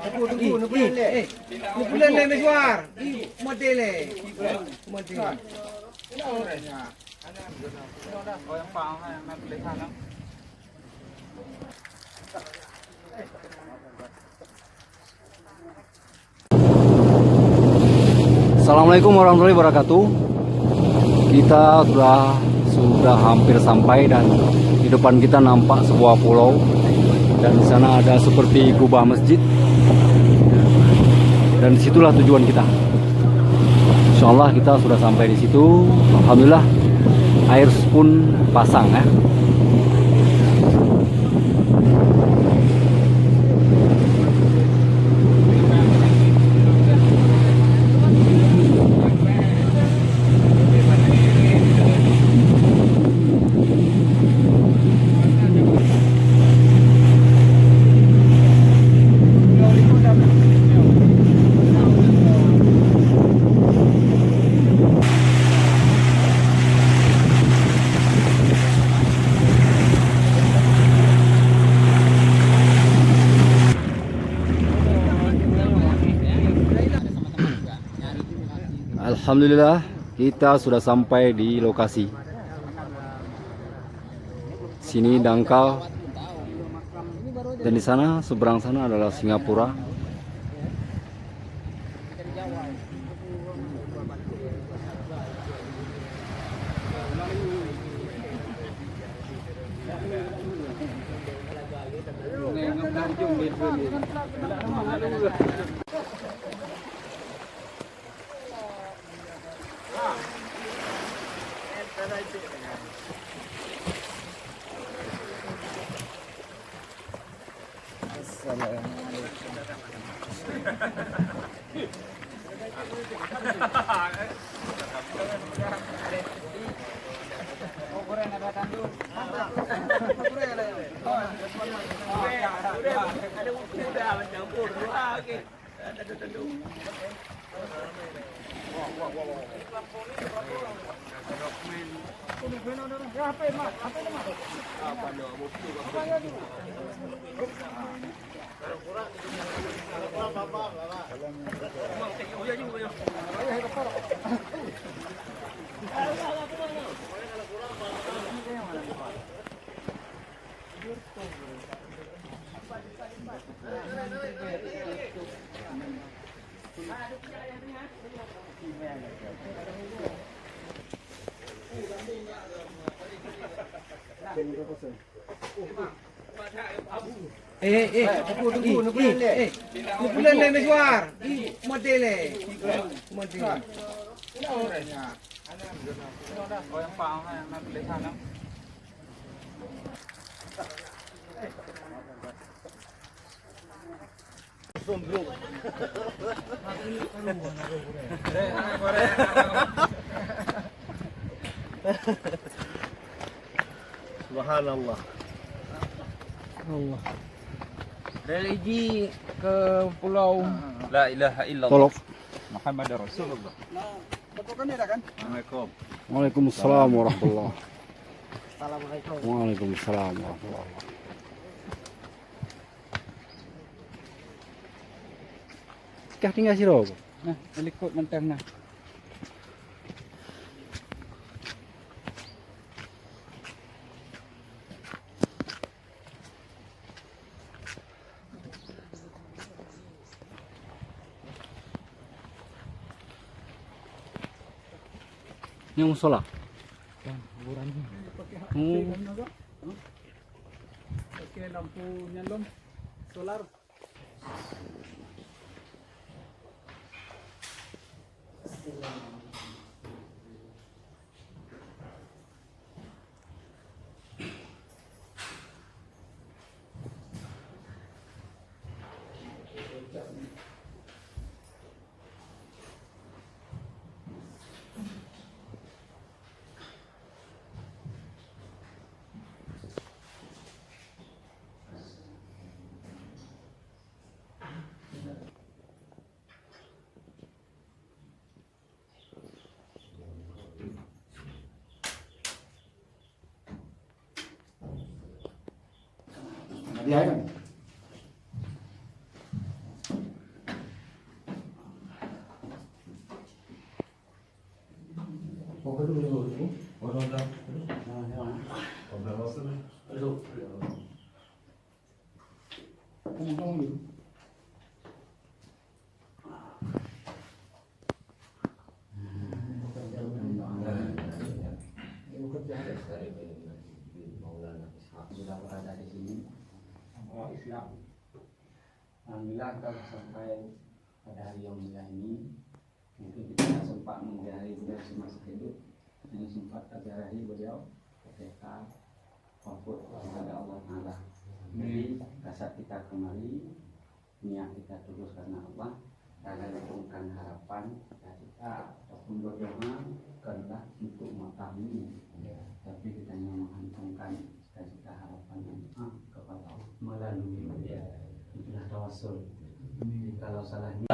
Tunggu, bulan le mesuar. Model le. Model. Assalamualaikum warahmatullahi wabarakatuh. Kita sudah hampir sampai dan di depan kita nampak sebuah pulau dan di sana ada seperti kubah masjid dan disitulah tujuan kita. Insyaallah kita sudah sampai di situ. Alhamdulillah air pun pasang ya. Alhamdulillah kita sudah sampai di lokasi. Sini dangkal dan di sana seberang sana adalah Singapura. Tunggu, bulan le mesuar. Model le. Model. Subhanallah. Allah. Religi ke pulau La ilaha illallah. Tolong. Muhammad Rasulullah. Assalamualaikum. Waalaikumsalam warahmatullahi. Assalamualaikum. Waalaikumsalam warahmatullahi. Kah tinggal siro. Nah, melikut mentang nah. Ini musola. Kuburan. Pakai lampu nyalon solar. Dia kan? Sudah berada di sini Islam. Alhamdulillah kalau sampai pada hari yang mulia ini mungkin kita sempat menjadi beliau semasa hidup, ini sempat terjadi beliau ketika wafat kepada Allah Taala. Jadi kasat kita kembali, niat kita tulus karena Allah, dan menurunkan harapan kita ataupun berdoa karena untuk mengetahui, tapi kita hanya menghantungkan cita-cita harapan yang kepada Allah melalui itulah tawassul. Kalau salahnya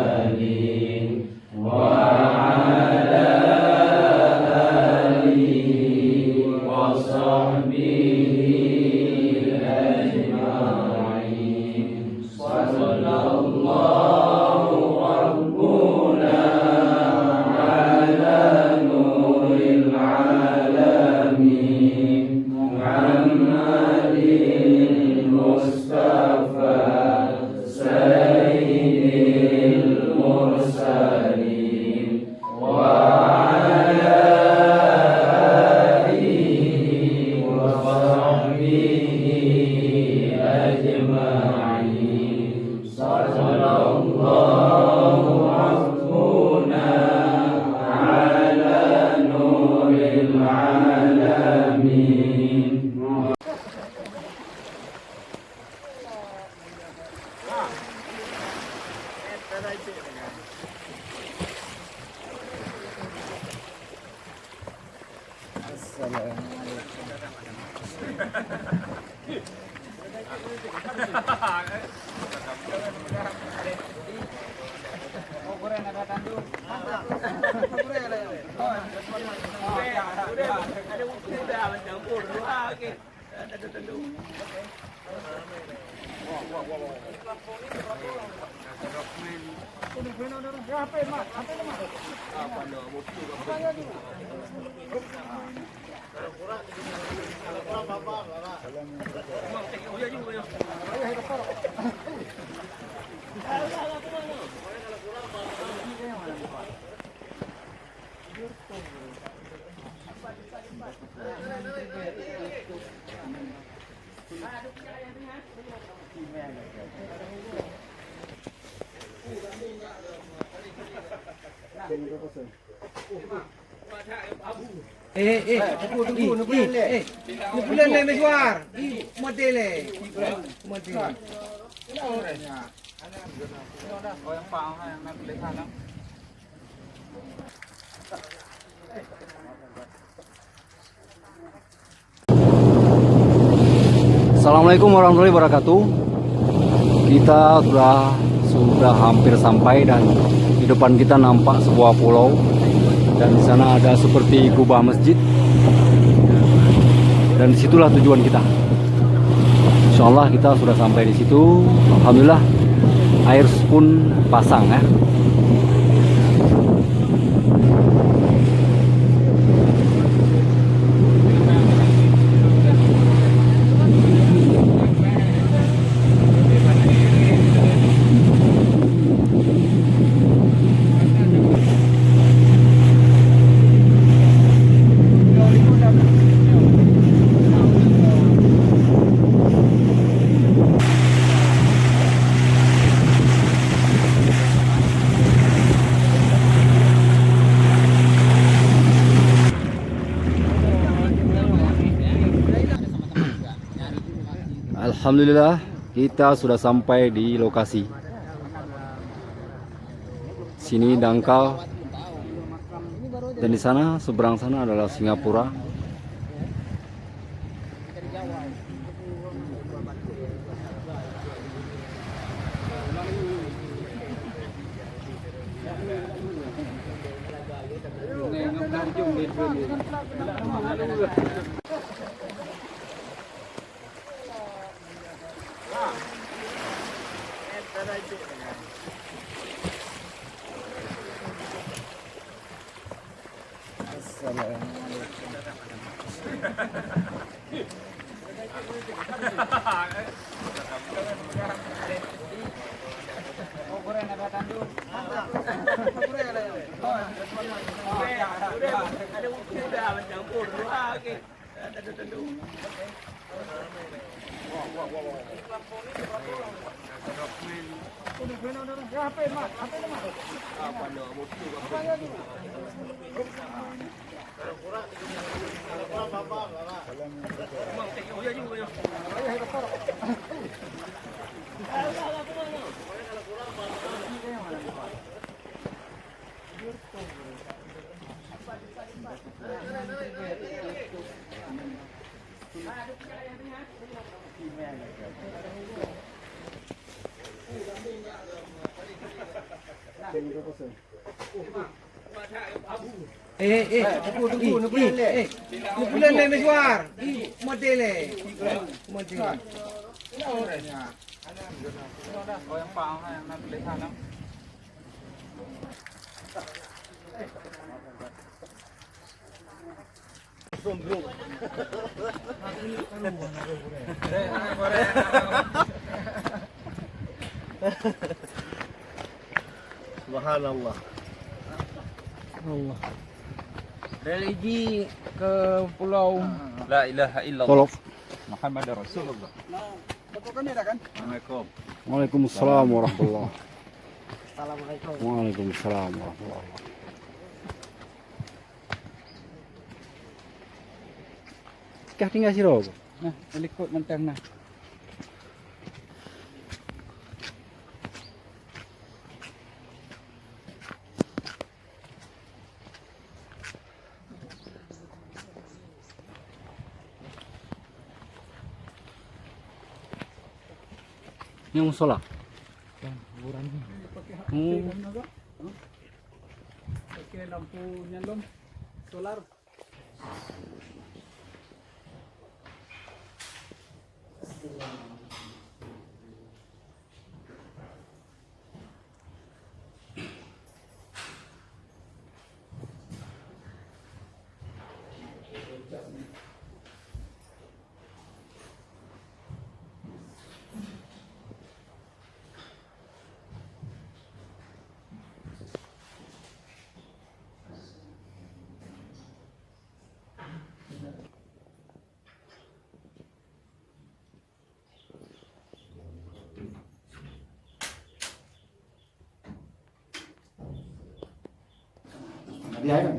Tunggu, bulan le mesuar. Model le. Model. Assalamualaikum warahmatullahi wabarakatuh. Kita sudah hampir sampai dan di depan kita nampak sebuah pulau dan di sana ada seperti kubah masjid dan disitulah tujuan kita. Insya Allah kita sudah sampai di situ. Alhamdulillah air pun pasang ya. Alhamdulillah kita sudah sampai di lokasi. Sini dangkal dan di sana seberang sana adalah Singapura. Pulang le Meshwar. Model le. Model. Subhanallah. Religi ke pulau La ilaha illallah. Tolong. Muhammad Rasulullah. Assalamualaikum. Waalaikumsalam warahmatullahi. Assalamualaikum. Waalaikumsalam warahmatullahi. Kah tinggal siro. Nah, ikut mentang nah. Yang musola. Buran. Hmm. Pakai lampu nyalon solar. Dia kan?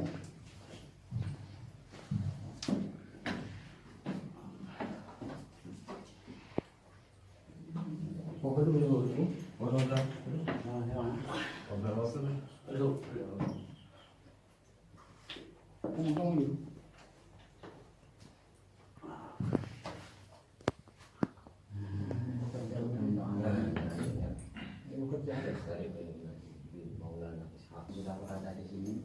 Sudah berada di sini.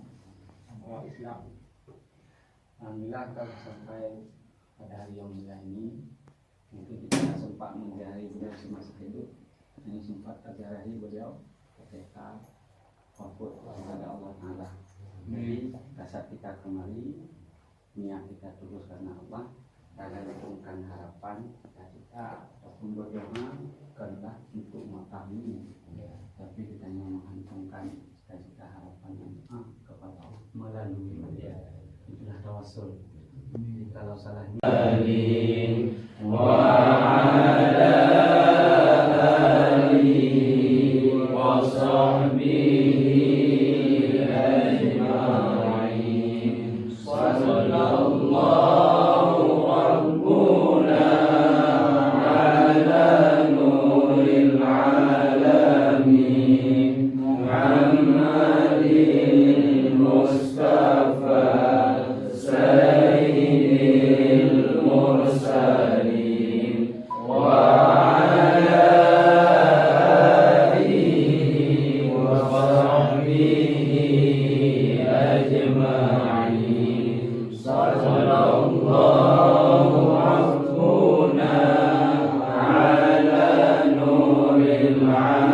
Islam. Alhamdulillah kita sampai pada hari yang mulia ini. Mungkin kita tidak sempat menziarahi beliau semasa hidup. Ini sempat terziarahi beliau ketika wafat kepada Allah Taala. Jadi saat kita kembali, niat kita tulus karena Allah, kita lakukan harapan kita ataupun berdoa karena untuk mengetahui. Tapi kita hanya menghantungkan cita-cita harapan yang kepada Allah melalui itulah tawassul. Jadi kalau salahnya wa ala alihi wa sahbihi ajma'in. Sallallahu rabbuna ala على نور العالمين